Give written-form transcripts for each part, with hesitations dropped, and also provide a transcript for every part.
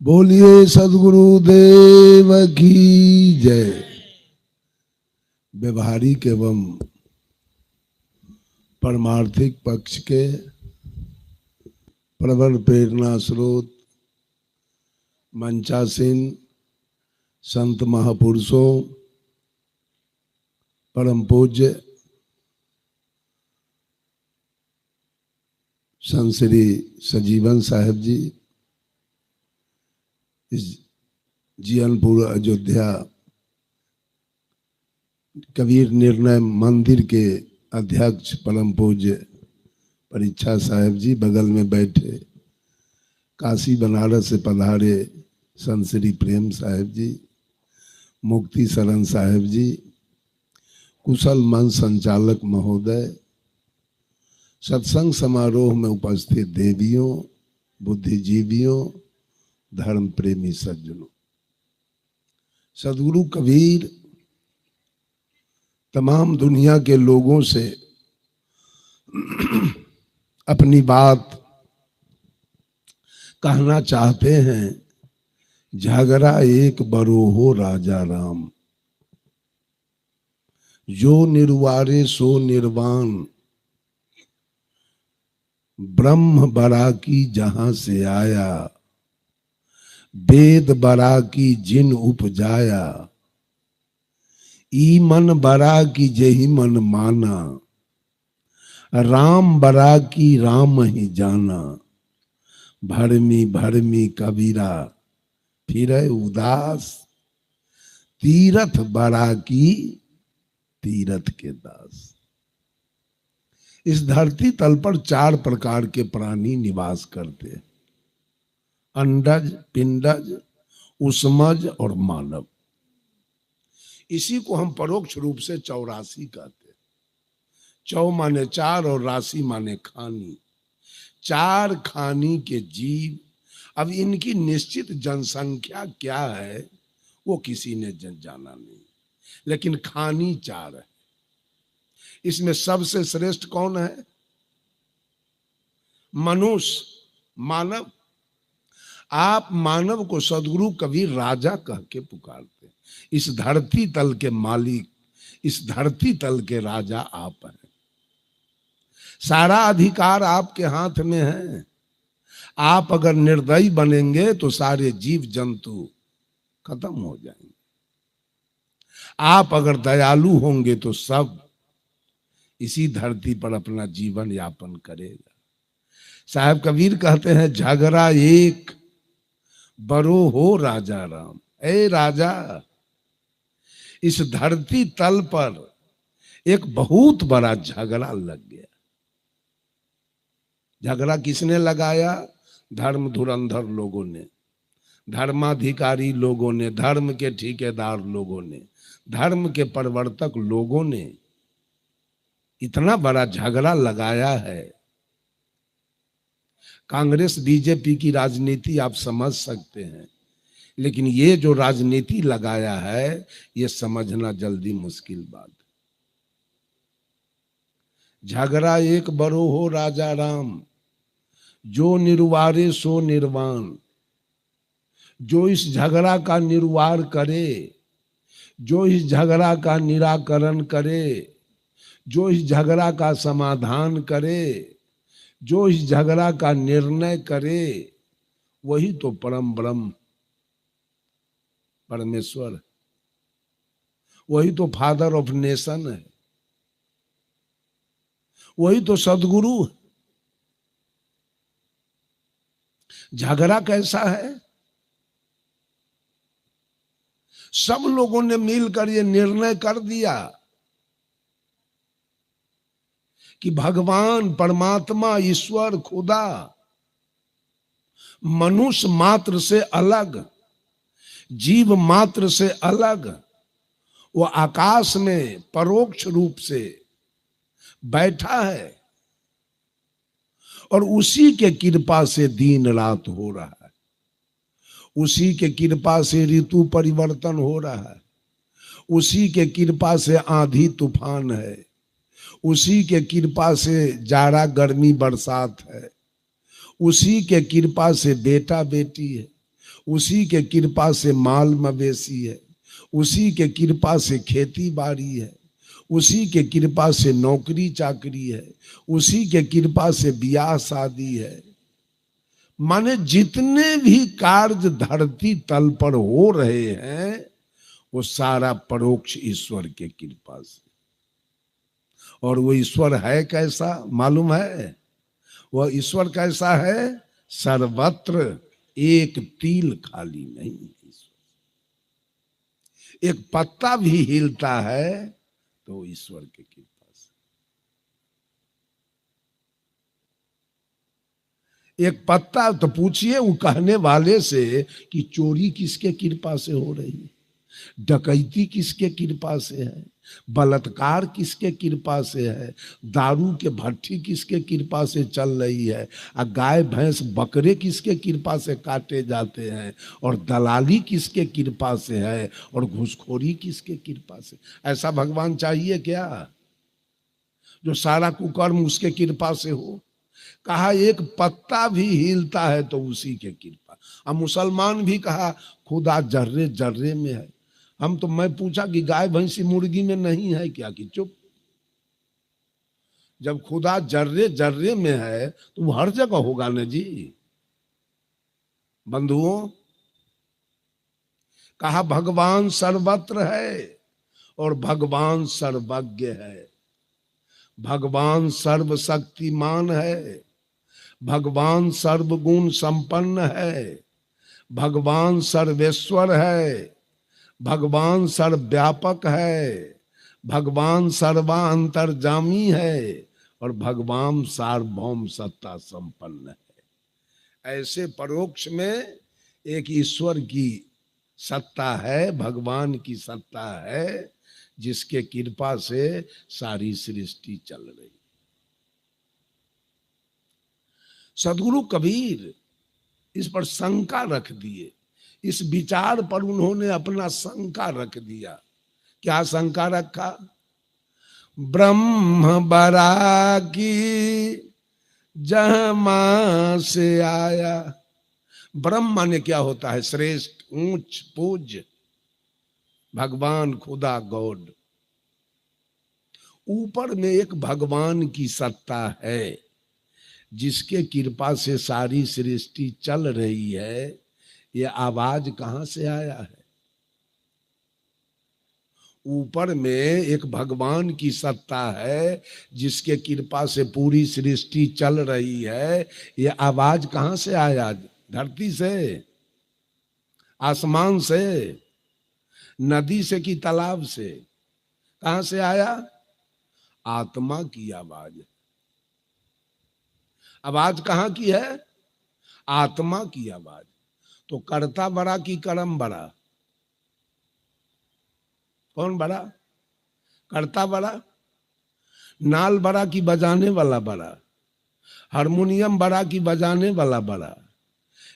बोलिए सदगुरु देव की जय। व्यवहारिक एवं परमार्थिक पक्ष के प्रबल प्रेरणा स्रोत मंचासीन संत महापुरुषों, परम पूज्य संत श्री सजीवन साहेब जी, इस जियनपुर अयोध्या कबीर निर्णय मंदिर के अध्यक्ष परम पूज्य परीक्षा साहेब जी, बगल में बैठे काशी बनारस से पधारे संत श्री प्रेम साहेब जी, मुक्ति शरण साहेब जी, कुशल मंच संचालक महोदय, सत्संग समारोह में उपस्थित देवियों, बुद्धिजीवियों, धर्म प्रेमी सज्जनों, सदगुरु कबीर तमाम दुनिया के लोगों से अपनी बात कहना चाहते हैं। झगड़ा एक बरोहो राजा राम, जो निर्वारे सो निर्वाण, ब्रह्म बरा की जहां से आया, वेद बरा की जिन उपजाया, ई मन बरा की जही मन माना, राम बरा की राम ही जाना, भरमी भरमी कबीरा फिरे उदास, तीरथ बरा की तीरथ के दास। इस धरती तल पर 4 प्रकार के प्राणी निवास करते हैं: अंडज, पिंडज, उष्मज और मानव। इसी को हम परोक्ष रूप से 84 कहते हैं। 4 माने 4 और राशि माने खानी। 4 खानी के जीव। अब इनकी निश्चित जनसंख्या क्या है वो किसी ने जाना नहीं, लेकिन खानी 4 है। इसमें सबसे श्रेष्ठ कौन है? मनुष्य, मानव। आप मानव को सदगुरु कबीर राजा कह के पुकारते हैं। इस धरती तल के मालिक, इस धरती तल के राजा आप हैं। सारा अधिकार आपके हाथ में है। आप अगर निर्दयी बनेंगे तो सारे जीव जंतु खत्म हो जाएंगे। आप अगर दयालु होंगे तो सब इसी धरती पर अपना जीवन यापन करेगा। साहब कबीर कहते हैं, झगड़ा एक बरो हो राजा राम। ए राजा, इस धरती तल पर एक बहुत बड़ा झगड़ा लग गया। झगड़ा किसने लगाया? धर्म धुरंधर लोगों ने, धर्माधिकारी लोगों ने, धर्म के ठेकेदार लोगों ने, धर्म के प्रवर्तक लोगों ने इतना बड़ा झगड़ा लगाया है। कांग्रेस बीजेपी की राजनीति आप समझ सकते हैं, लेकिन ये जो राजनीति लगाया है ये समझना जल्दी मुश्किल बात। झगड़ा एक बरो हो राजा राम, जो निर्वारे सो निर्वाण। जो इस झगड़ा का निर्वार करे, जो इस झगड़ा का निराकरण करे, जो इस झगड़ा का समाधान करे, जो इस झगड़ा का निर्णय करे, वही तो परम ब्रह्म परमेश्वर, वही तो फादर ऑफ नेशन है, वही तो सदगुरु है। झगड़ा कैसा है? सब लोगों ने मिलकर ये निर्णय कर दिया कि भगवान, परमात्मा, ईश्वर, खुदा मनुष्य मात्र से अलग, जीव मात्र से अलग, वो आकाश में परोक्ष रूप से बैठा है और उसी के कृपा से दिन रात हो रहा है। उसी के कृपा से ऋतु परिवर्तन हो रहा है। उसी के कृपा से आंधी तूफान है। उसी के कृपा से जाड़ा गर्मी बरसात है। उसी के कृपा से बेटा बेटी है। उसी के कृपा से माल मवेशी है, उसी के कृपा से खेती बाड़ी है, उसी के कृपा से नौकरी चाकरी है, उसी के कृपा से ब्याह शादी है। माने जितने भी कार्य धरती तल पर हो रहे हैं वो सारा परोक्ष ईश्वर के कृपा से। और वो ईश्वर है कैसा मालूम है? वह ईश्वर कैसा है? सर्वत्र, एक तिल खाली नहीं। एक पत्ता भी हिलता है तो ईश्वर के कृपा से। एक पत्ता, तो पूछिए वो कहने वाले से कि चोरी किसके कृपा से हो रही है, डकैती किसके कृपा से है, बलात्कार किसके कृपा से है, दारू के भट्टी किसके कृपा से चल रही है, और गाय भैंस बकरे किसके कृपा से काटे जाते हैं, और दलाली किसके कृपा से है, और घूसखोरी किसके कृपा से। ऐसा भगवान चाहिए क्या जो सारा कुकर्म उसके कृपा से हो? कहा एक पत्ता भी हिलता है तो उसी के कृपा। अब मुसलमान भी कहा खुदा जर्रे जर्रे में है। हम तो, मैं पूछा कि गाय भैंसी मुर्गी में नहीं है क्या? कि चुप। जब खुदा जर्रे जर्रे में है तो वो हर जगह होगा न जी। बंधुओं, कहा भगवान सर्वत्र है और भगवान सर्वज्ञ है, भगवान सर्वशक्तिमान है, भगवान सर्वगुण संपन्न है, भगवान सर्वेश्वर है, भगवान सर्वव्यापक है, भगवान सर्वांतर्जामी है, और भगवान सार्वभौम सत्ता संपन्न है। ऐसे परोक्ष में एक ईश्वर की सत्ता है, भगवान की सत्ता है, जिसके कृपा से सारी सृष्टि चल रही। सदगुरु कबीर इस पर शंका रख दिए, इस विचार पर उन्होंने अपना शंका रख दिया। क्या शंका रखा? ब्रह्म बराकी जहां से आया। ब्रह्म माने क्या होता है? श्रेष्ठ, ऊंच, पूज्य, भगवान, खुदा, गॉड। ऊपर में एक भगवान की सत्ता है जिसके कृपा से सारी सृष्टि चल रही है। ये आवाज कहां से आया है? ऊपर में एक भगवान की सत्ता है जिसके कृपा से पूरी सृष्टि चल रही है। ये आवाज कहां से आया? धरती से, आसमान से, नदी से कि तालाब से? कहां से आया? आत्मा की आवाज। आवाज कहां की है? आत्मा की आवाज। तो कर्ता बड़ा कि कर्म बड़ा? कौन बड़ा? कर्ता बड़ा? नाल बड़ा कि बजाने वाला बड़ा? हारमोनियम बड़ा कि बजाने वाला बड़ा?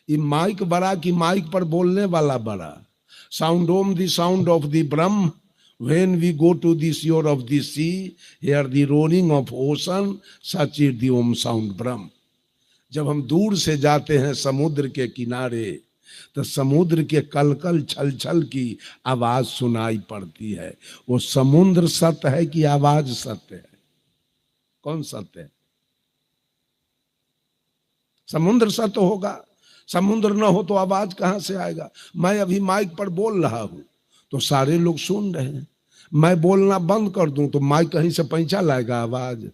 ये माइक बड़ा कि माइक पर बोलने वाला बड़ा? Sound Om the sound of the Brahm when we go to the shore of the sea, hear the roaring of ocean, such is the om sound ब्रह्म। जब हम दूर से जाते हैं समुद्र के किनारे तो समुद्र के कलकल छल छल की आवाज सुनाई पड़ती है। वो समुद्र सत्य है कि आवाज सत्य है? कौन सत्य है? समुद्र सत्य होगा। समुद्र न हो तो आवाज कहां से आएगा? मैं अभी माइक पर बोल रहा हूं तो सारे लोग सुन रहे हैं। मैं बोलना बंद कर दूं तो माइक कहीं से पहुंचा लाएगा आवाज?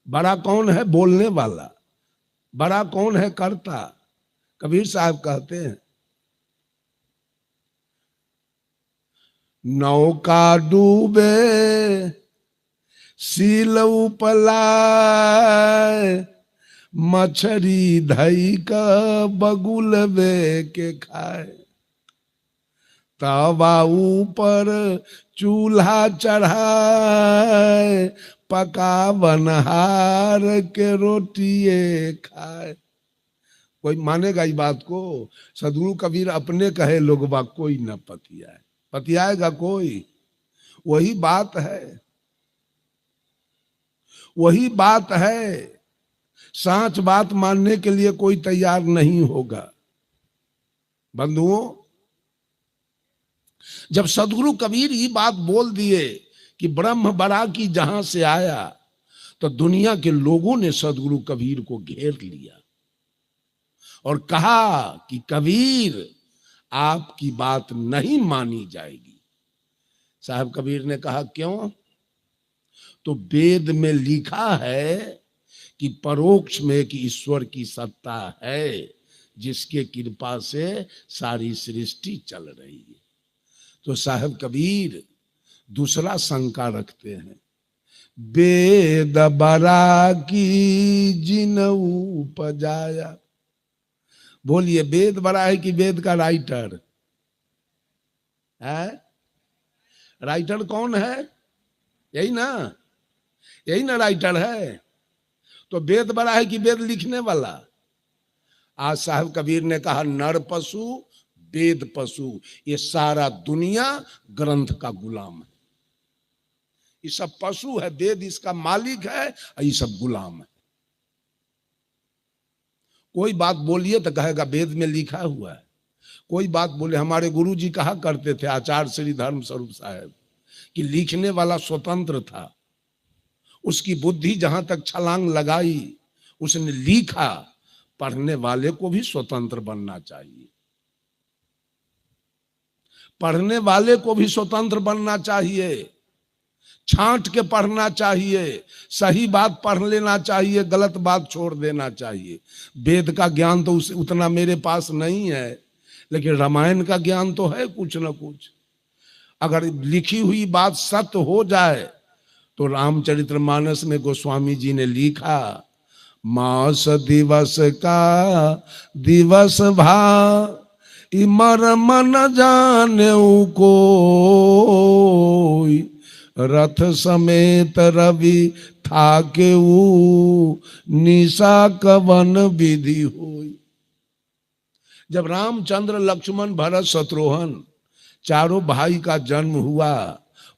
बड़ा कौन है? बोलने वाला। बड़ा कौन है? कर्ता। कबीर साहब कहते हैं नौका डूबे सील उपलाए, मछरी धई का बगुलबे के खाए, तवा ऊपर चूल्हा चढ़ाए, पका बनहार के रोटिए खाए। कोई मानेगा इस बात को? सदगुरु कबीर अपने कहे लोग बा कोई न पतियाए। पतियाएगा कोई? वही बात है, वही बात है। सच बात मानने के लिए कोई तैयार नहीं होगा। बंधुओं, जब सदगुरु कबीर ये बात बोल दिए कि ब्रह्म बड़ा की जहां से आया, तो दुनिया के लोगों ने सदगुरु कबीर को घेर लिया और कहा कि कबीर, आपकी बात नहीं मानी जाएगी। साहब कबीर ने कहा, क्यों? तो वेद में लिखा है कि परोक्ष में एक ईश्वर की सत्ता है जिसके कृपा से सारी सृष्टि चल रही है। तो साहब कबीर दूसरा शंका रखते हैं, वेद बरा की जिनऊ उपजाया। बोलिए, वेद बड़ा है कि वेद का राइटर है? राइटर कौन है? यही ना, यही ना राइटर है। तो वेद बड़ा है कि वेद लिखने वाला? आज साहब कबीर ने कहा, नर पशु वेद पशु, ये सारा दुनिया ग्रंथ का गुलाम है। ये सब पशु है, वेद इसका मालिक है और ये सब गुलाम है। कोई बात बोलिए तो कहेगा वेद में लिखा हुआ है। कोई बात बोले, हमारे गुरु जी कहा करते थे आचार्य श्री धर्म स्वरूप साहब कि लिखने वाला स्वतंत्र था, उसकी बुद्धि जहां तक छलांग लगाई उसने लिखा, पढ़ने वाले को भी स्वतंत्र बनना चाहिए। पढ़ने वाले को भी स्वतंत्र बनना चाहिए, छांट के पढ़ना चाहिए, सही बात पढ़ लेना चाहिए, गलत बात छोड़ देना चाहिए। वेद का ज्ञान तो उतना मेरे पास नहीं है, लेकिन रामायण का ज्ञान तो है कुछ न कुछ। अगर लिखी हुई बात सत्य हो जाए तो रामचरितमानस में गोस्वामी जी ने लिखा, मास दिवस का दिवस भा मर्म न जाने को, रथ समेत रवि था के निशा कवन विधि होई। जब रामचंद्र लक्ष्मण भरत शत्रुघ्न चारों भाई का जन्म हुआ,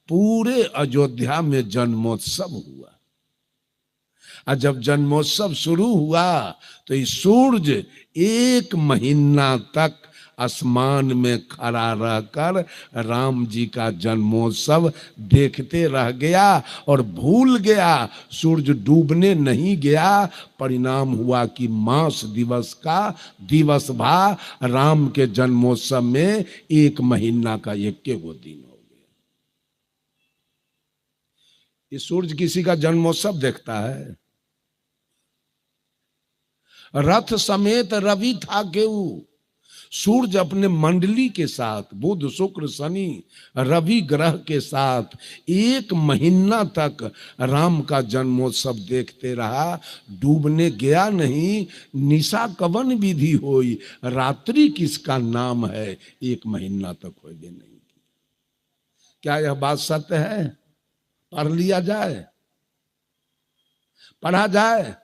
पूरे अयोध्या में जन्मोत्सव हुआ। और जब जन्मोत्सव शुरू हुआ तो ये सूरज 1 महीना तक आसमान में खड़ा रहकर राम जी का जन्मोत्सव देखते रह गया और भूल गया, सूरज डूबने नहीं गया। परिणाम हुआ कि मास दिवस का दिवस भा, राम के जन्मोत्सव में 1 महीना का 1 गो दिन हो गया। ये सूरज किसी का जन्मोत्सव देखता है? रथ समेत रवि था केऊ, सूरज अपने मंडली के साथ बुध शुक्र शनि रवि ग्रह के साथ 1 महीना तक राम का जन्मोत्सव देखते रहा, डूबने गया नहीं। निशा कवन विधि होई, रात्रि किसका नाम है, 1 महीना तक हो गए नहीं। क्या यह बात सत्य है? पढ़ लिया जाए, पढ़ा जाए।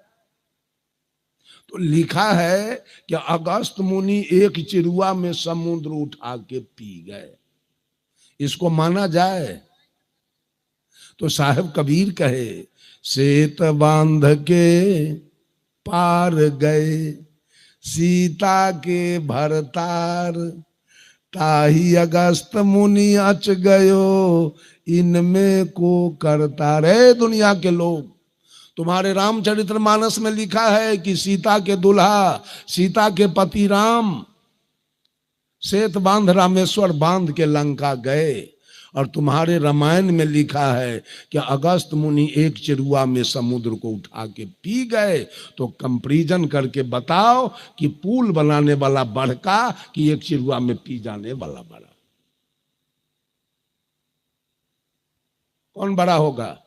तो लिखा है कि अगस्त मुनि एक चिरुआ में समुद्र उठा के पी गए। इसको माना जाए? तो साहब कबीर कहे, सेत बांध के पार गए सीता के भरतार, ताही अगस्त मुनि अच गयो इनमें को करता। रे दुनिया के लोग, तुम्हारे रामचरितमानस में लिखा है कि सीता के दुल्हा, सीता के पति राम सेत बांध रामेश्वर बांध के लंका गए, और तुम्हारे रामायण में लिखा है कि अगस्त मुनि एक चिरुआ में समुद्र को उठा के पी गए। तो कंपैरिजन करके बताओ कि पुल बनाने वाला बड़का कि एक चिरुआ में पी जाने वाला बड़ा? कौन बड़ा होगा?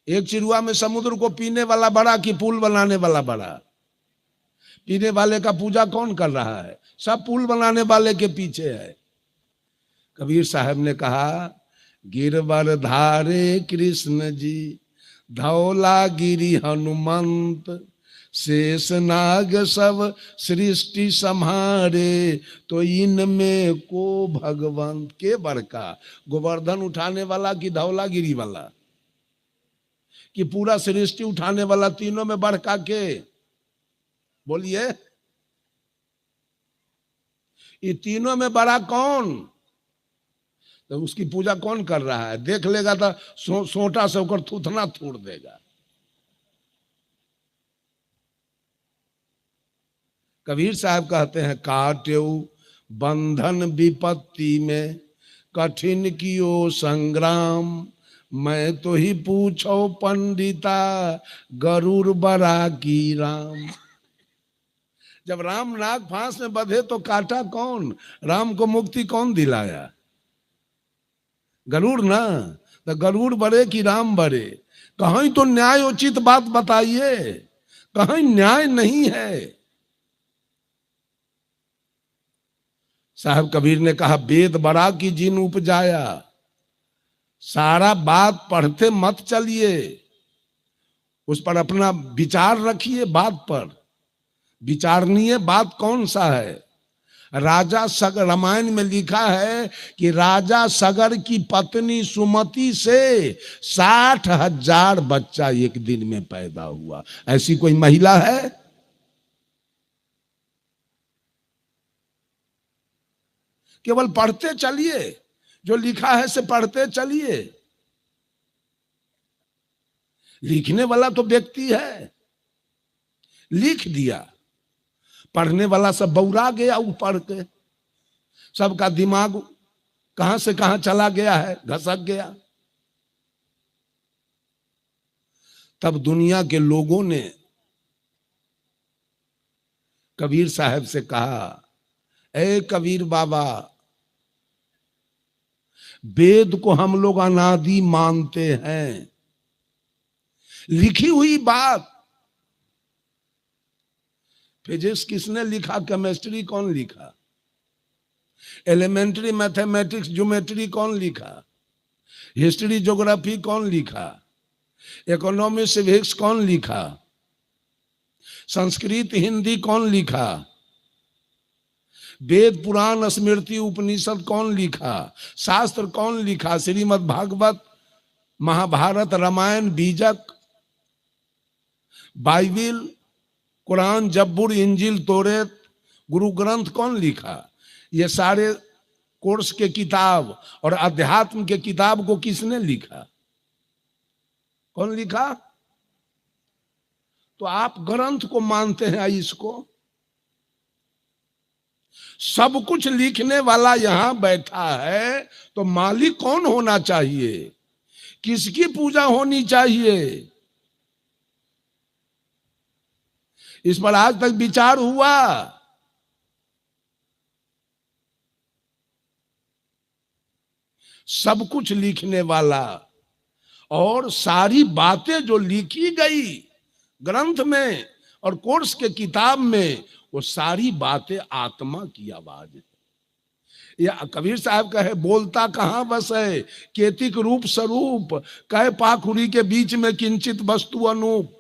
एक चिरुआ में समुद्र को पीने वाला बड़ा कि पुल बनाने वाला बड़ा? पीने वाले का पूजा कौन कर रहा है? सब पुल बनाने वाले के पीछे है। कबीर साहब ने कहा, गिरवर धारे कृष्ण जी धौला गिरी हनुमंत, शेष नाग सब सृष्टि संहारे, तो इनमें को भगवंत। के बड़का, गोवर्धन उठाने वाला कि धौला गिरी वाला? कि पूरा सृष्टि उठाने वाला तीनों में बढ़का के? बोलिए, ये तीनों में बड़ा कौन? तो उसकी पूजा कौन कर रहा है? देख लेगा तो सोटा से होकर थूथना थूड़ देगा। कबीर साहब कहते हैं, काट्यो बंधन विपत्ति में कठिन कियो संग्राम, मैं तो ही पूछो पंडिता गरुड़ बरा की राम। जब राम नाग फांस में बंधे तो काटा कौन? राम को मुक्ति कौन दिलाया? गरुड़ ना। तो गरुड़ बड़े कि राम बड़े? कहीं तो न्याय उचित बात बताइए, कहीं न्याय नहीं है। साहब कबीर ने कहा, वेद बड़ा की जिन उपजाया। सारा बात पढ़ते मत चलिए, उस पर अपना विचार रखिए। बात पर विचारणीय बात कौन सा है? राजा सगर, रामायण में लिखा है कि राजा सगर की पत्नी सुमति से 60,000 बच्चा एक दिन में पैदा हुआ। ऐसी कोई महिला है? केवल पढ़ते चलिए, जो लिखा है से पढ़ते चलिए। लिखने वाला तो व्यक्ति है, लिख दिया, पढ़ने वाला सब बौरा गया। वो पढ़ के सबका दिमाग कहां से कहां चला गया है, घसक गया। तब दुनिया के लोगों ने कबीर साहब से कहा, ए कबीर बाबा, वेद को हम लोग अनादि मानते हैं, लिखी हुई बात। फिजिक्स किसने लिखा? केमिस्ट्री कौन लिखा? एलिमेंट्री मैथमेटिक्स ज्योमेट्री कौन लिखा? हिस्ट्री ज्योग्राफी कौन लिखा? इकोनॉमी सिविक्स कौन लिखा? संस्कृत हिंदी कौन लिखा? वेद पुराण स्मृति उपनिषद कौन लिखा? शास्त्र कौन लिखा? श्रीमद् भागवत, महाभारत, रामायण, बीजक, बाइबिल, कुरान, जब्बुर, इंजिल, तोरेत, गुरु ग्रंथ कौन लिखा? ये सारे कोर्स के किताब और अध्यात्म के किताब को किसने लिखा? कौन लिखा? तो आप ग्रंथ को मानते हैं, इसको? सब कुछ लिखने वाला यहां बैठा है, तो मालिक कौन होना चाहिए? किसकी पूजा होनी चाहिए? इस पर आज तक विचार हुआ? सब कुछ लिखने वाला और सारी बातें जो लिखी गई ग्रंथ में और कोर्स के किताब में, वो सारी बातें आत्मा की आवाज है। या कबीर साहब कहे, बोलता कहाँ बस है केतिक रूप स्वरूप, कहे पाखुरी के बीच में किंचित वस्तु अनूप,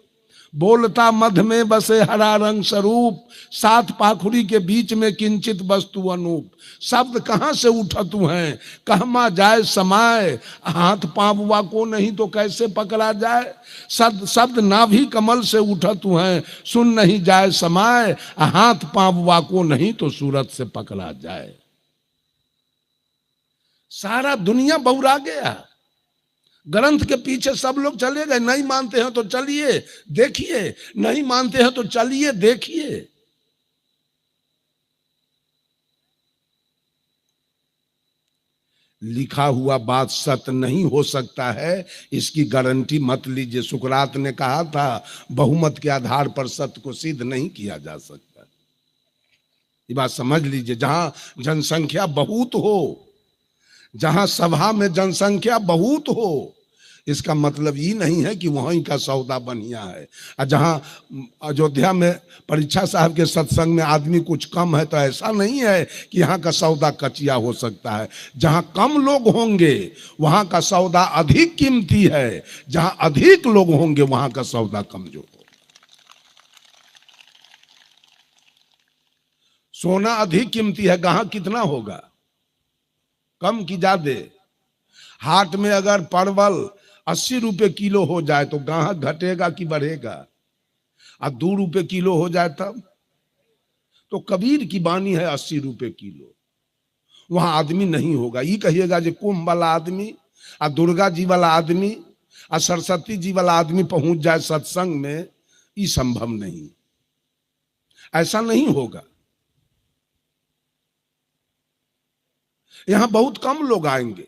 बोलता मध्य में बसे हरा रंग स्वरूप, सात पाखुरी के बीच में किंचित वस्तु अनूप। शब्द कहाँ से उठतु हैं, कहमा जाए समाय, हाथ पांवुआ को नहीं तो कैसे पकड़ा जाए। शब्द नाभि कमल से उठतु हैं, सुन नहीं जाए समाय, हाथ पांवुआ को नहीं तो सूरत से पकड़ा जाए। सारा दुनिया बौरा गया, ग्रंथ के पीछे सब लोग चले गए। नहीं मानते हैं तो चलिए देखिए, नहीं मानते हैं तो चलिए देखिए। लिखा हुआ बात सत्य नहीं हो सकता है, इसकी गारंटी मत लीजिए। सुकरात ने कहा था, बहुमत के आधार पर सत्य को सिद्ध नहीं किया जा सकता। ये बात समझ लीजिए। जहां जनसंख्या बहुत हो, जहां सभा में जनसंख्या बहुत हो, इसका मतलब ये नहीं है कि वहीं का सौदा बढ़िया है। और जहां अयोध्या में परीक्षा साहब के सत्संग में आदमी कुछ कम है, तो ऐसा नहीं है कि यहाँ का सौदा कचिया हो सकता है। जहां कम लोग होंगे वहां का सौदा अधिक कीमती है, जहां अधिक लोग होंगे वहां का सौदा कमजोर हो। सोना अधिक कीमती है, गाहक कितना होगा? कम की ज्यादा। हाट में अगर परवल 80 रुपए किलो हो जाए तो ग्राहक घटेगा कि बढ़ेगा? और 2 रुपए किलो हो जाए तब? तो कबीर की वाणी है 80 रुपए किलो, वहां आदमी नहीं होगा। ये कहिएगा जो कुंभ वाला आदमी और दुर्गा जी वाला आदमी और सरस्वती जी वाला आदमी पहुंच जाए सत्संग में, ये संभव नहीं, ऐसा नहीं होगा। यहां बहुत कम लोग आएंगे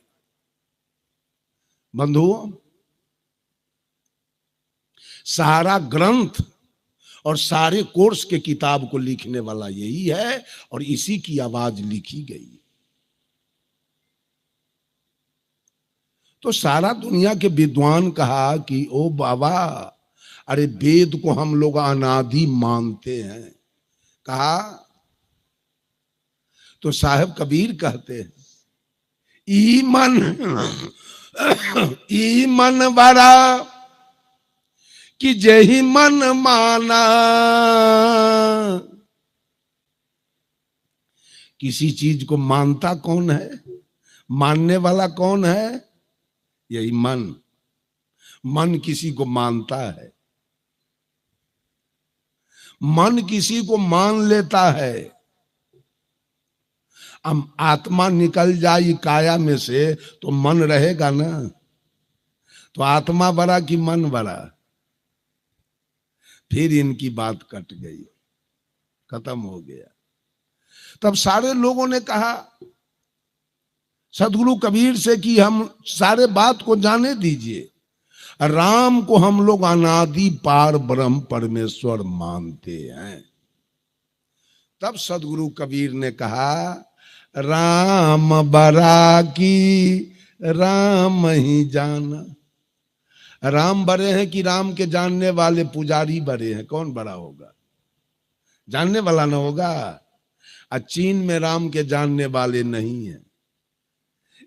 बंधुओं। सारा ग्रंथ और सारे कोर्स के किताब को लिखने वाला यही है और इसी की आवाज लिखी गई। तो सारा दुनिया के विद्वान कहा कि ओ बाबा, अरे वेद को हम लोग अनादि मानते हैं। कहा तो साहब कबीर कहते हैं, ई मन बड़ा कि जही मन माना। किसी चीज को मानता कौन है, मानने वाला कौन है? यही मन। मन किसी को मानता है, मन किसी को मान लेता है। अब आत्मा निकल जाए काया में से तो मन रहेगा ना। तो आत्मा बड़ा कि मन बड़ा? फिर इनकी बात कट गई, खत्म हो गया। तब सारे लोगों ने कहा सदगुरु कबीर से कि हम सारे बात को जाने दीजिए, राम को हम लोग अनादि पार ब्रह्म परमेश्वर मानते हैं। तब सदगुरु कबीर ने कहा, राम बरा की राम ही जाना। राम बड़े हैं कि राम के जानने वाले पुजारी बड़े हैं? कौन बड़ा होगा? जानने वाला ना होगा। और चीन में राम के जानने वाले नहीं हैं,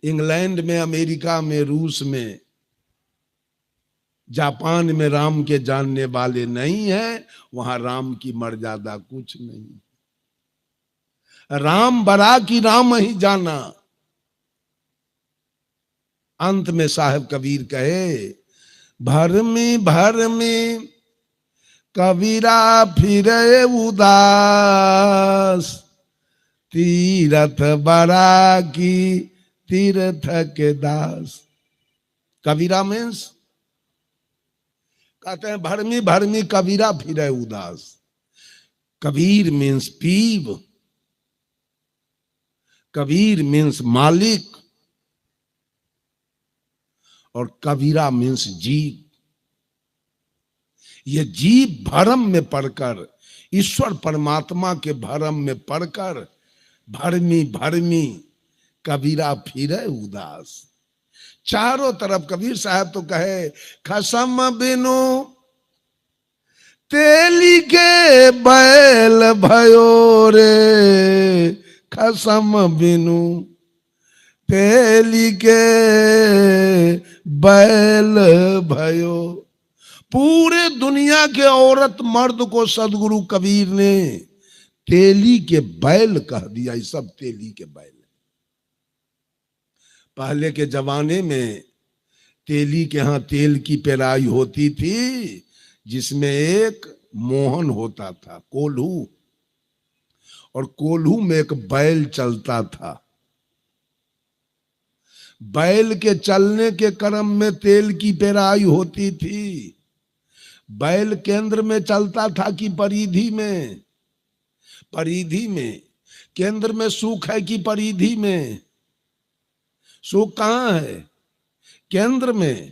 इंग्लैंड में, अमेरिका में, रूस में, जापान में राम के जानने वाले नहीं हैं। वहां राम की मर्यादा कुछ नहीं। राम बड़ा कि राम ही जाना। अंत में साहब कबीर कहे, भर में कबीरा फिरे उदास, तीरथ बड़ा की तीर्थ के दास। कबीरा मीन्स कहते हैं भर में कबीरा फिरे उदास। कबीर मीन्स पीव, कबीर मीन्स मालिक, और कबीरा मीन्स जीव। ये जीव भरम में पड़कर, ईश्वर परमात्मा के भरम में पड़कर भरमी कबीरा फिरे उदास। चारों तरफ कबीर साहब तो कहे, खसम बिनु तेली के बैल भयो रे, खसम बिनु तेली के बैल भयो। पूरे दुनिया के औरत मर्द को सदगुरु कबीर ने तेली के बैल कह दिया। ये सब तेली के बैल। पहले के जमाने में तेली के यहाँ तेल की पेराई होती थी, जिसमें एक मोहन होता था, कोल्हू, और कोल्हू में एक बैल चलता था। बैल के चलने के क्रम में तेल की पेराई होती थी। बैल केंद्र में चलता था कि परिधि में? परिधि में। केंद्र में सुख है कि परिधि में? सुख कहाँ है? केंद्र में।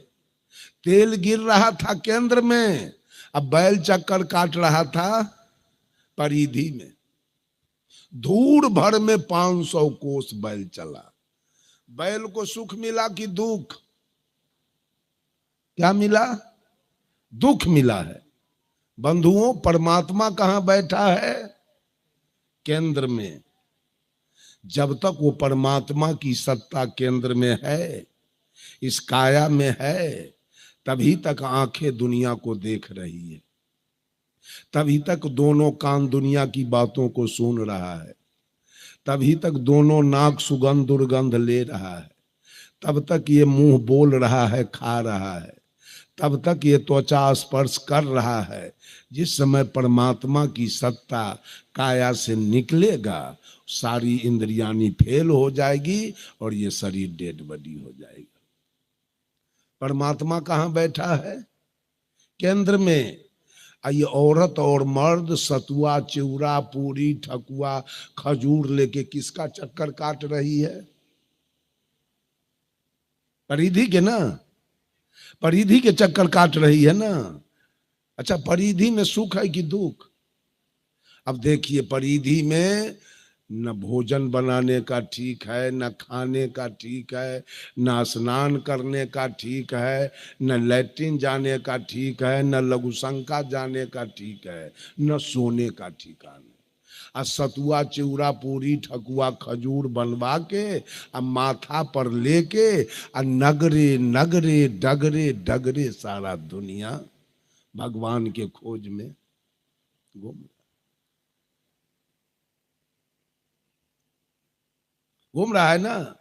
तेल गिर रहा था केंद्र में, अब बैल चक्कर काट रहा था परिधि में। धूड़ भर में 500 कोस बैल चला। बैल को सुख मिला कि दुख? क्या मिला? दुख मिला है। बंधुओं, परमात्मा कहां बैठा है? केंद्र में। जब तक वो परमात्मा की सत्ता केंद्र में है, इस काया में है, तभी तक आंखें दुनिया को देख रही है, तभी तक दोनों कान दुनिया की बातों को सुन रहा है, तभी तक दोनों नाक सुगंध दुर्गंध ले रहा है, तब तक ये मुंह बोल रहा है, खा रहा है, तब तक ये त्वचा स्पर्श कर रहा है। जिस समय परमात्मा की सत्ता काया से निकलेगा, सारी इंद्रियानी फेल हो जाएगी और ये शरीर डेड बॉडी हो जाएगा। परमात्मा कहाँ बैठा है? केंद्र में। ये औरत और मर्द सतुआ, चिवड़ा, पूरी, ठकुआ, खजूर लेके किसका चक्कर काट रही है? परिधि के ना, परिधि के चक्कर काट रही है ना। अच्छा, परिधि में सुख है कि दुख? अब देखिए, परिधि में न भोजन बनाने का ठीक है, न खाने का ठीक है, न स्नान करने का ठीक है, न लैट्रिन जाने का ठीक है, न लघुशंका जाने का ठीक है, न सोने का ठिकाना। आ सतुआ, चिवड़ा, पूरी, ठकुआ, खजूर बनवा के आ माथा पर लेके आ नगरे नगरे डगरे डगरे सारा दुनिया भगवान के खोज में घूम रहा है ना।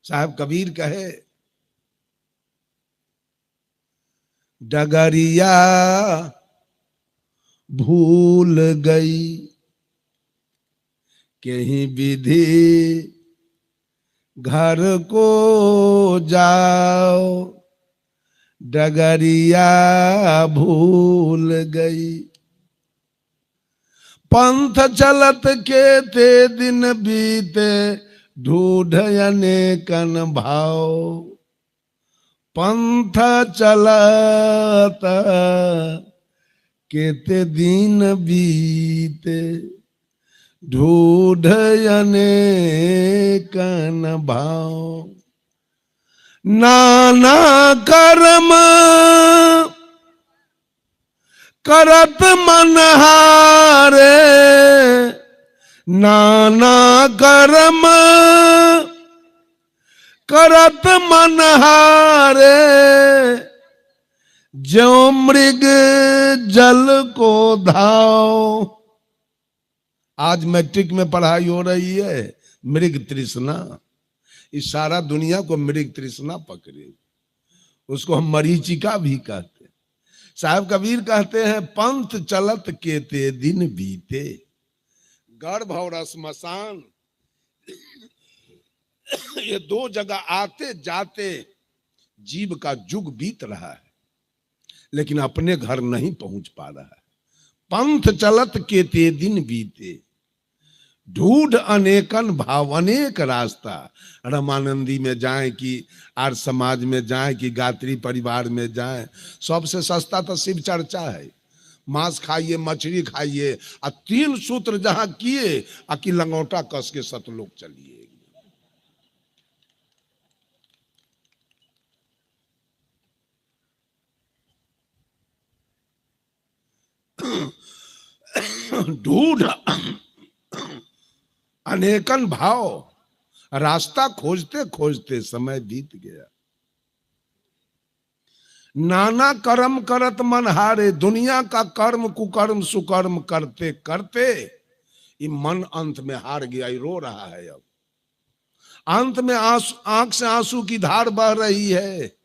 साहब कबीर कहे, डगरिया भूल गई कहीं विधि घर को जाओ, डगरिया भूल गई। पंथ चलत के ते दिन बीते ढूढ़ अनेकन भाव, पंथ चलत केते दिन बीते ढूढ़ अनेकन भाव। नाना कर्म करत मन हारे, नाना कर्म करत मन हारे, जो मृग जल को धाव। आज मैट्रिक में पढ़ाई हो रही है, मृग तृष्णा। इस सारा दुनिया को मृग तृष्णा पकड़े, उसको हम मरीचिका भी कहते हैं। साहब कबीर कहते हैं, पंथ चलत केते दिन बीते, गर्भ और श्मशान ये दो जगह आते जाते जीव का युग बीत रहा है, लेकिन अपने घर नहीं पहुंच पा रहा है। पंथ चलत केते दिन बीते ढूढ़ अनेकन भाव, अनेक रास्ता। रमानंदी में जाएं कि आर्य समाज में जाएं कि गात्री परिवार में जाएं, सबसे सस्ता तो शिव चर्चा है। मांस खाइए, मछली खाइए, और 3 सूत्र जहां किए कि लंगोटा कस के सतलोक चलिए। ढूढ़ अनेकन भाव, रास्ता खोजते खोजते समय बीत गया। नाना कर्म करत मन हारे, दुनिया का कर्म कुकर्म सुकर्म करते करते ये मन अंत में हार गया, ये रो रहा है। अब अंत में आंख से आंसू की धार बह रही है।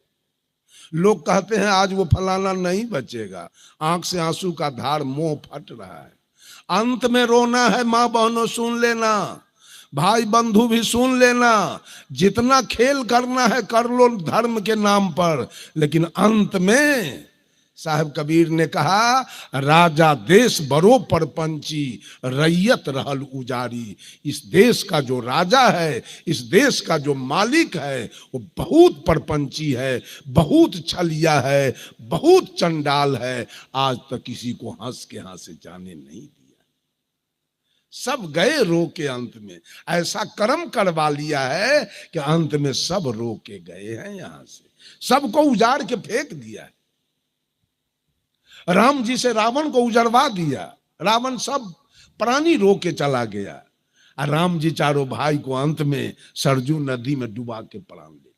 लोग कहते हैं आज वो फलाना नहीं बचेगा, आंख से आंसू का धार मुंह फट रहा है। अंत में रोना है, मां बहनों सुन लेना, भाई बंधु भी सुन लेना, जितना खेल करना है कर लो धर्म के नाम पर, लेकिन अंत में साहब कबीर ने कहा, राजा देश बरो परपंची रैयत रहल उजारी। इस देश का जो राजा है, इस देश का जो मालिक है, वो बहुत परपंची है, बहुत छलिया है, बहुत चंडाल है। आज तक किसी को हंस के यहाँ से जाने नहीं दिया। सब गए रो के, अंत में ऐसा कर्म करवा लिया है कि अंत में सब रो के गए हैं यहां से, सबको उजाड़ के फेंक दिया है। राम जी से रावण को उजड़वा दिया, रावण सब प्राणी रो के चला गया, और राम जी चारों भाई को अंत में सरजू नदी में डुबा के प्राण ले।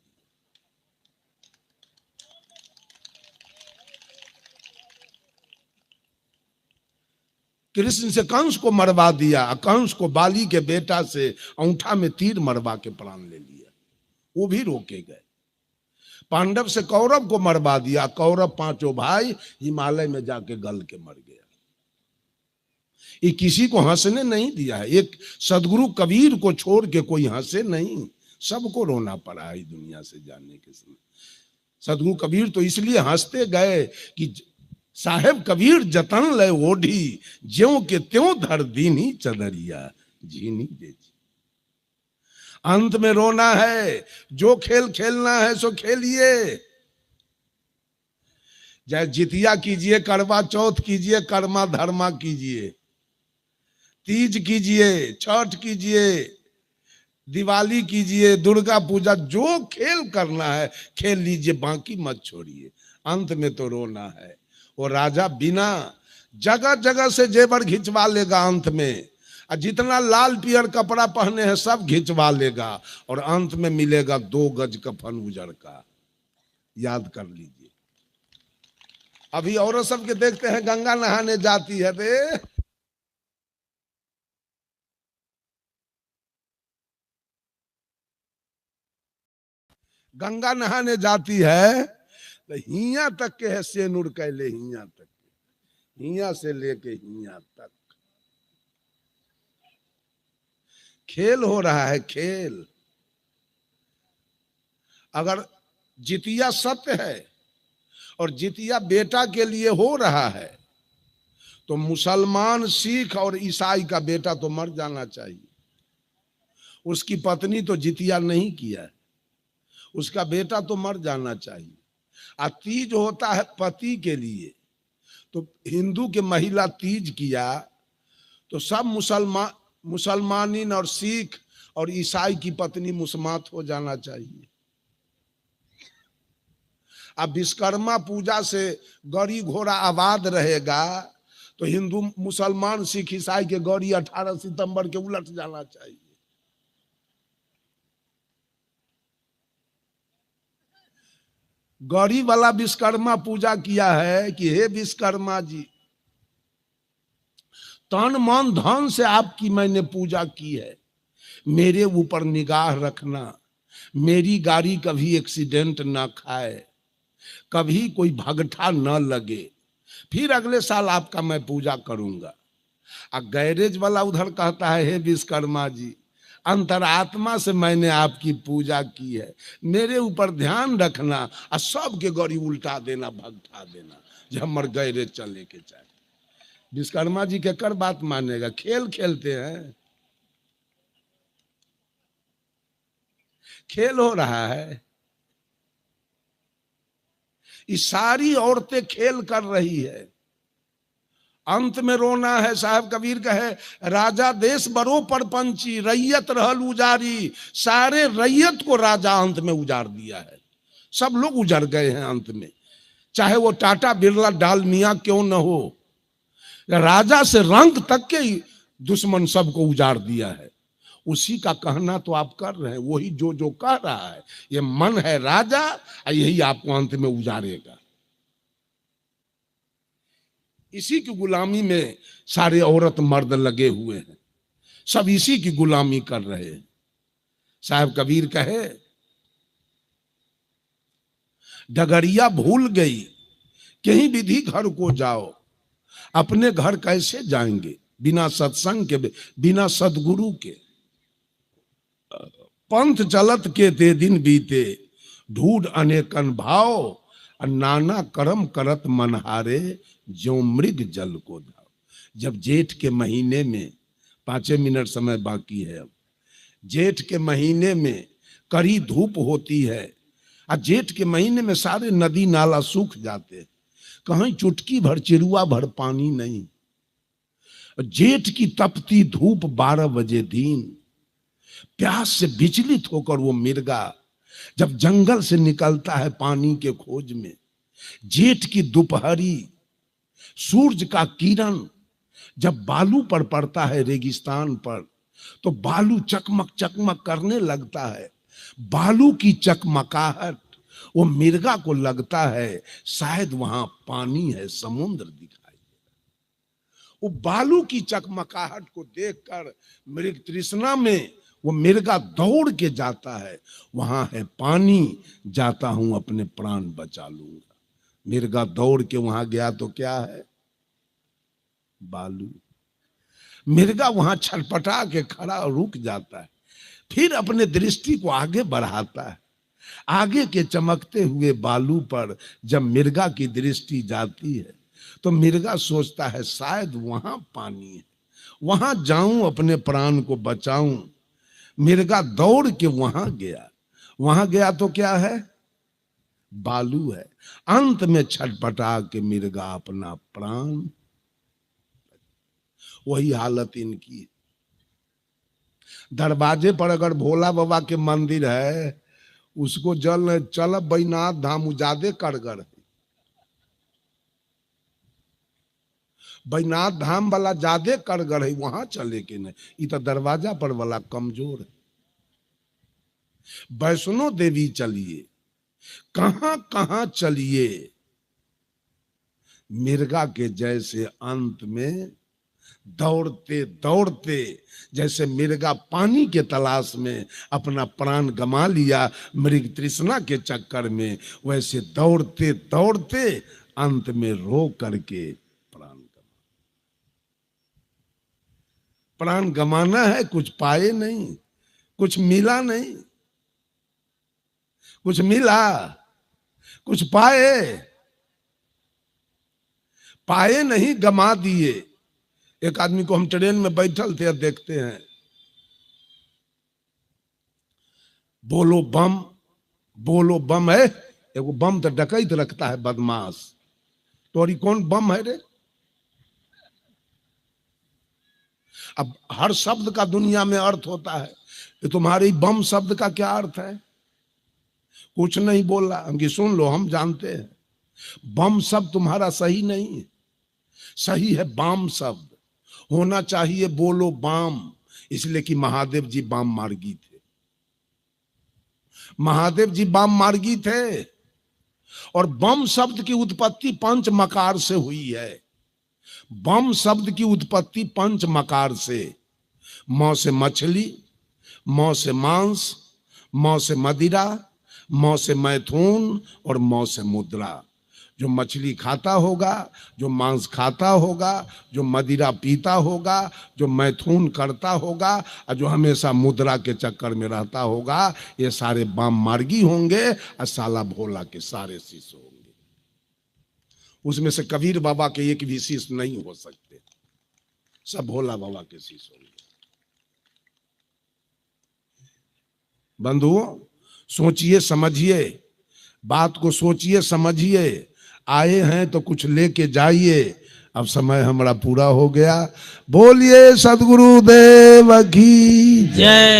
कृष्ण से कंस को मरवा दिया, कंस को बाली के बेटा से औंठा में तीर मरवा के प्राण ले लिया। वो भी रोके गए। पांडव से कौरव को मरवा दिया, कौरव पांचों भाई हिमालय में जाके गल के मर गया। ये किसी को हंसने नहीं दिया है। एक सदगुरु कबीर को छोड़ के कोई हंसे नहीं, सबको रोना पड़ा है दुनिया से जाने के समय। सदगुरु कबीर तो इसलिए हंसते गए कि साहेब कबीर जतन ले ओढ़ी, ज्यों के त्यों धर दीनी चदरिया झीनी दे। अंत में रोना है, जो खेल खेलना है सो खेलिए, चाहे जितिया कीजिए, करवा चौथ कीजिए, कर्मा धर्मा कीजिए, तीज कीजिए, छठ कीजिए, दिवाली कीजिए, दुर्गा पूजा, जो खेल करना है खेल लीजिए, बाकी मत छोड़िए। अंत में तो रोना है। वो राजा बिना जगह जगह से जेवर खिंचवा लेगा अंत में, और जितना लाल पियर कपड़ा पहने हैं सब खिंचवा लेगा, और अंत में मिलेगा 2 गज कफन उजड़ का। याद कर लीजिए। अभी औरत सबके देखते हैं गंगा नहाने जाती है, रे गंगा नहाने जाती है तो हिया तक के है सेनुर कैले, हिया तक, हिया से लेके हिया तक खेल हो रहा है, खेल। अगर जितिया सत्य है और जितिया बेटा के लिए हो रहा है, तो मुसलमान, सिख और ईसाई का बेटा तो मर जाना चाहिए। उसकी पत्नी तो जितिया नहीं किया है, उसका बेटा तो मर जाना चाहिए। और तीज होता है पति के लिए, तो हिंदू के महिला तीज किया तो सब मुसलमानीन और सिख और ईसाई की पत्नी मुसमात हो जाना चाहिए। अब विश्वकर्मा पूजा से गौरी घोड़ा आबाद रहेगा तो हिंदू, मुसलमान, सिख, ईसाई के गौरी 18 सितंबर के उलट जाना चाहिए। गौरी वाला विश्वकर्मा पूजा किया है कि हे विश्वकर्मा जी, तन मन धन से आपकी मैंने पूजा की है, मेरे ऊपर निगाह रखना, मेरी गाड़ी कभी एक्सीडेंट ना खाए, कभी कोई भगठा न लगे, फिर अगले साल आपका मैं पूजा करूंगा। और गैरेज वाला उधर कहता है हे विश्वकर्मा जी, अंतरात्मा से मैंने आपकी पूजा की है, मेरे ऊपर ध्यान रखना, और सबके गौरी उल्टा देना, भगठा देना, जो हमर गैरेज चले के चाहे। विश्वकर्मा जी के कर बात मानेगा? खेल खेलते हैं, खेल हो रहा है। ये सारी औरतें खेल कर रही है। अंत में रोना है। साहब कबीर कहे, राजा देश बरो परपंची, रैयत रहल उजारी। सारे रैयत को राजा अंत में उजाड़ दिया है, सब लोग उजड़ गए हैं अंत में। चाहे वो टाटा बिरला डालमिया क्यों न हो, राजा से रंग तक के दुश्मन सबको उजाड़ दिया है। उसी का कहना तो आप कर रहे हैं, वही जो जो कह रहा है, ये मन है राजा, यही आपको अंत में उजाड़ेगा। इसी की गुलामी में सारे औरत मर्द लगे हुए हैं, सब इसी की गुलामी कर रहे हैं। साहब कबीर कहे, डगरिया भूल गई कहीं विधि घर को जाओ, अपने घर कैसे जाएंगे बिना सत्संग के, बिना सदगुरु के। पंथ चलत के ते दिन बीते, ढूढ़ अनेकन भाव, नाना कर्म करत मनहारे, जो मृग जल को धाव। जब जेठ के महीने में, 5 मिनट समय बाकी है अब, जेठ के महीने में कड़ी धूप होती है, और जेठ के महीने में सारे नदी नाला सूख जाते हैं, कहीं चुटकी भर चिरुआ भर पानी नहीं। जेठ की तपती धूप 12 बजे दिन, प्यास से विचलित होकर वो मिर्गा जब जंगल से निकलता है पानी के खोज में, जेठ की दोपहरी सूरज का किरण जब बालू पर पड़ता है रेगिस्तान पर, तो बालू चकमक चकमक करने लगता है। बालू की चकमकाहट वो मिर्गा को लगता है शायद वहां पानी है, समुद्र दिखाई दे। वो बालू की चकमकाहट को देखकर मृग तृष्णा में वो मिर्गा दौड़ के जाता है, वहां है पानी, जाता हूं अपने प्राण बचा लूंगा। मिर्गा दौड़ के वहां गया तो क्या है? बालू। मिर्गा वहां छटपटा के खड़ा रुक जाता है, फिर अपने दृष्टि को आगे बढ़ाता है। आगे के चमकते हुए बालू पर जब मिर्गा की दृष्टि जाती है तो मिर्गा सोचता है शायद वहां पानी है, वहां जाऊं अपने प्राण को बचाऊं। मिर्गा दौड़ के वहां गया तो क्या है? बालू है। अंत में छटपटा के मिर्गा अपना प्राण, वही हालत इनकी। दरवाजे पर अगर भोला बाबा के मंदिर है, उसको जल चल बैनाथ धाम उजादे करगर, बैनाथ धाम वाला ज्यादा करगर है, वहां चले के नहीं। ये तो दरवाजा पर वाला कमजोर है। वैष्णो देवी चलिए, कहां कहां चलिए, मिर्गा के जैसे अंत में दौड़ते दौड़ते, जैसे मिर्गा पानी के तलाश में अपना प्राण गमा लिया मृग तृष्णा के चक्कर में, वैसे दौड़ते दौड़ते अंत में रो करके प्राण गमाना है। कुछ पाए नहीं, कुछ मिला नहीं, कुछ मिला, कुछ पाए नहीं, गमा दिए। एक आदमी को हम ट्रेन में बैठल थे, देखते हैं, बोलो बम है। एगो बम तो डकैत रखता है, बदमाश। तो और कौन बम है रे? अब हर शब्द का दुनिया में अर्थ होता है, तो तुम्हारी बम शब्द का क्या अर्थ है? कुछ नहीं बोल रहा, हम सुन लो, हम जानते हैं। बम शब्द तुम्हारा सही नहीं है, सही है बाम शब्द। होना चाहिए बोलो बाम, इसलिए कि महादेव जी बाम मार्गी थे। महादेव जी बाम मार्गी थे। और बम शब्द की उत्पत्ति पंच मकार से हुई है। बम शब्द की उत्पत्ति पंच मकार से, मौ से मछली, मौ से मांस, मौ से मदिरा, मौ से मैथुन और मौ से मुद्रा। जो मछली खाता होगा, जो मांस खाता होगा, जो मदिरा पीता होगा, जो मैथुन करता होगा, और जो हमेशा मुद्रा के चक्कर में रहता होगा, ये सारे बाम मार्गी होंगे और साला भोला के सारे शिष्य होंगे। उसमें से कबीर बाबा के एक भी शिष्य नहीं हो सकते, सब भोला बाबा के शिष्य होंगे। बंधुओं, सोचिए समझिए, बात को सोचिए समझिए। आए हैं तो कुछ लेके जाइए। अब समय हमारा पूरा हो गया। बोलिए सद्गुरुदेव की जय।